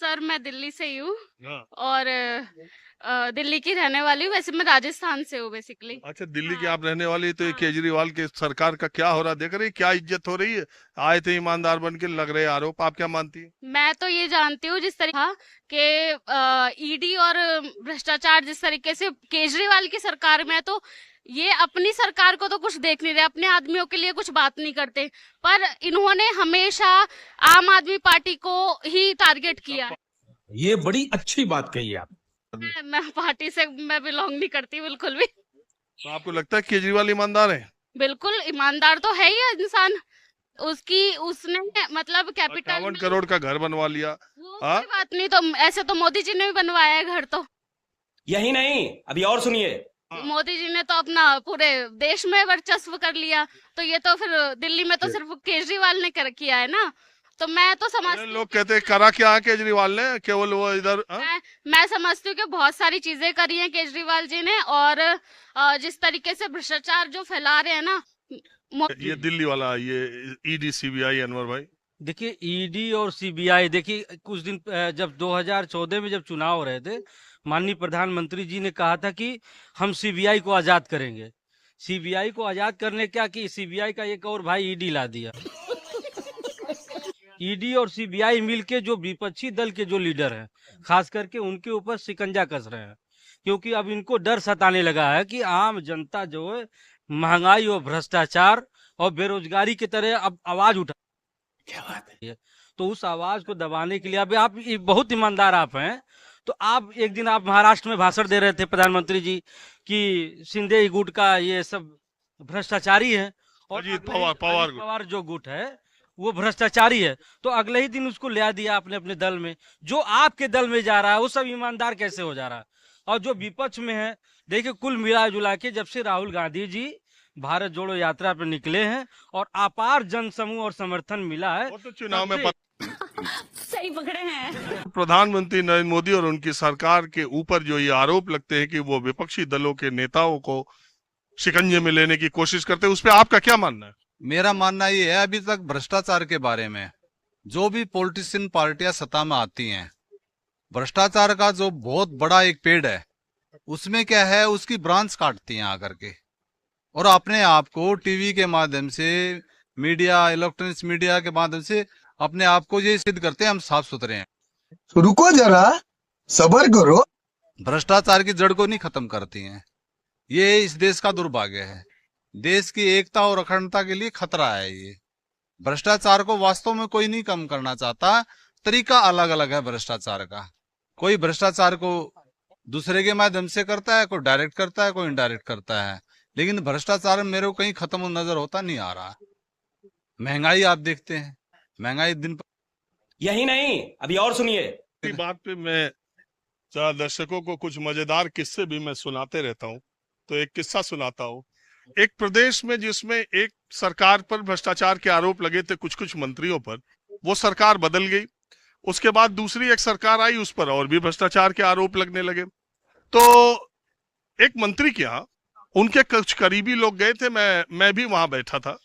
Sir मैं दिल्ली से ही हूँ हाँ। और दिल्ली की रहने वाली हूँ। वैसे मैं राजस्थान से हूँ बेसिकली। अच्छा, दिल्ली की हाँ आप रहने वाली, तो ये हाँ। केजरीवाल के सरकार का क्या हो रहा देख रही, क्या इज्जत हो रही है? आए थे ईमानदार बन के, लग रहे आरोप, आप क्या मानती है? मैं तो ये जानती हूँ जिस तरीके के ईडी और भ्रष्टाचार जिस तरीके से केजरीवाल की सरकार में है, तो ये अपनी सरकार को तो कुछ देख नहीं रहे, अपने आदमियों के लिए कुछ बात नहीं करते। पर इन्होंने हमेशा आम आदमी पार्टी को ही टारगेट किया है। ये बड़ी अच्छी बात कही आप। मैं पार्टी से मैं बिलोंग नहीं करती बिल्कुल भी। तो आपको लगता है केजरीवाल ईमानदार है? बिल्कुल ईमानदार तो है ही इंसान। उसकी उसने मतलब कैपिटल 58 में करोड़ का घर बनवा लिया। वो हाँ। कोई बात नहीं, तो ऐसे तो मोदी जी ने भी बनवाया है घर तो। यही नहीं, अभी और सुनिए। हाँ। मोदी जी ने तो अपना पूरे देश में वर्चस्व कर लिया, तो ये तो फिर दिल्ली में तो सिर्फ केजरीवाल ने कर किया है ना। तो मैं तो अरे समझती हूँ लोग कि कहते हैं करा क्या है केजरीवाल ने, केवल वो इधर। हाँ? मैं समझती हूँ कि बहुत सारी चीजें करी हैं केजरीवाल जी ने, और जिस तरीके से भ्रष्टाचार जो फैला रहे हैं ना ये दिल्ली वाला, ये ईडी सीबीआई, अनवर भाई। देखिए ईडी और सीबीआई, देखिए कुछ दिन जब 2014 में जब चुनाव हो रहे थे, माननीय प्रधानमंत्री जी ने कहा था कि हम सीबीआई को आजाद करेंगे। सीबीआई को आजाद करने क्या कि सीबीआई का एक और भाई ईडी ला दिया। ईडी और सीबीआई मिलके जो विपक्षी दल के जो लीडर हैं, खास करके उनके ऊपर शिकंजा कस रहे हैं, क्योंकि अब इनको डर सताने लगा है कि आम जनता जो है महंगाई और भ्रष्टाचार और बेरोजगारी की तरह अब आवाज उठा। क्या बात है। तो उस आवाज को दबाने के लिए अब आप बहुत ईमानदार आप हैं, तो आप एक दिन आप महाराष्ट्र में भाषण दे रहे थे प्रधानमंत्री जी कि शिंदे गुट का ये सब भ्रष्टाचारी है, और अजीत अगले ही पवार अजीत पवार जो गुट है वो भ्रष्टाचारी है, तो अगले ही दिन उसको ले दिया आपने अपने दल में। जो आपके दल में जा रहा है वो सब ईमानदार कैसे हो जा रहा है? और जो विपक्ष में है, देखिए कुल मिला जुला के जब से राहुल गांधी जी भारत जोड़ो यात्रा पर निकले हैं और अपार जनसमूह और समर्थन मिला है, वो तो चुनाव तब में से सही पकड़े हैं। प्रधानमंत्री नरेंद्र मोदी और उनकी सरकार के ऊपर जो ये आरोप लगते हैं कि वो विपक्षी दलों के नेताओं को शिकंजे में लेने की कोशिश करते हैं, उस पर आपका क्या मानना है? मेरा मानना ये है, अभी तक भ्रष्टाचार के बारे में जो भी पॉलिटिशियन पार्टियां सत्ता में आती हैं, भ्रष्टाचार का जो बहुत बड़ा एक पेड़ है, उसमें क्या है, उसकी ब्रांच काटती हैं आकर के, और अपने आप को टीवी के माध्यम से, मीडिया, इलेक्ट्रॉनिक्स मीडिया के माध्यम से अपने आप को ये सिद्ध करते हैं हम साफ सुथरे हैं। रुको जरा, सबर करो। भ्रष्टाचार की जड़ को नहीं खत्म करती हैं। ये इस देश का दुर्भाग्य है। देश की एकता और अखंडता के लिए खतरा है ये। भ्रष्टाचार को वास्तव में कोई नहीं कम करना चाहता, तरीका अलग अलग है भ्रष्टाचार का। कोई भ्रष्टाचार को दूसरे के माध्यम से करता है, कोई डायरेक्ट करता है, कोई इनडायरेक्ट करता है, लेकिन भ्रष्टाचार मेरे को कहीं खत्म नजर होता नहीं आ रहा। महंगाई आप देखते हैं, महंगाई दिन पर। यही नहीं, अभी और सुनिए। इसी बात पे मैं जरा दर्शकों को कुछ मजेदार किस्से भी मैं सुनाते रहता हूँ, तो एक किस्सा सुनाता हूँ। एक प्रदेश में जिसमें एक सरकार पर भ्रष्टाचार के आरोप लगे थे कुछ कुछ मंत्रियों पर, वो सरकार बदल गई। उसके बाद दूसरी एक सरकार आई, उस पर और भी भ्रष्टाचार के आरोप लगने लगे। तो एक मंत्री के यहाँ उनके कुछ करीबी लोग गए थे, मैं भी वहां बैठा था।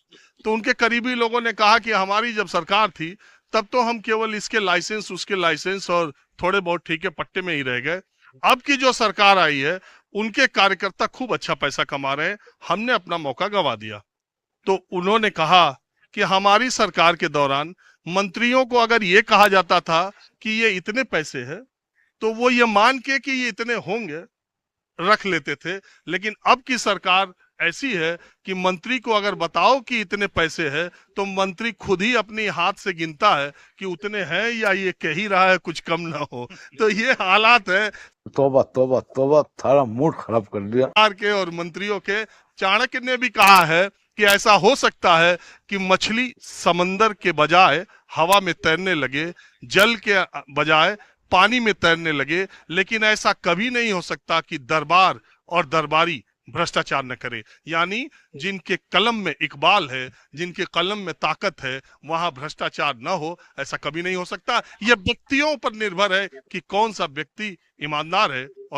तो उनके करीबी लोगों ने कहा कि हमारी जब सरकार थी तब तो हम केवल इसके लाइसेंस, उसके लाइसेंस और थोड़े बहुत ठीके पट्टे में ही रह गए। अब की जो सरकार आई है उनके कार्यकर्ता खूब अच्छा पैसा कमा रहे हैं, हमने अपना मौका गंवा दिया। तो उन्होंने कहा कि हमारी सरकार के दौरान मंत्रियों को अगर ये कहा जाता था कि ये इतने पैसे है, तो वो ये मान के कि ये इतने होंगे रख लेते थे। लेकिन अब की सरकार ऐसी है कि मंत्री को अगर बताओ कि इतने पैसे है, तो मंत्री खुद ही अपनी हाथ से गिनता है कि उतने हैं या ये कह ही रहा है कुछ कम ना हो। तो ये हालात है तोबा तोबा तोबा, थारा मूड खराब कर दिया। सरकार के और मंत्रियों के। चाणक्य ने भी कहा है कि ऐसा हो सकता है कि मछली समंदर के बजाय हवा में तैरने लगे, जल के बजाय पानी में तैरने लगे, लेकिन ऐसा कभी नहीं हो सकता कि दरबार और दरबारी भ्रष्टाचार न करे। यानी जिनके कलम में इकबाल है, जिनके कलम में ताकत है, वहां भ्रष्टाचार न हो, ऐसा कभी नहीं हो सकता। यह व्यक्तियों पर निर्भर है कि कौन सा व्यक्ति ईमानदार है और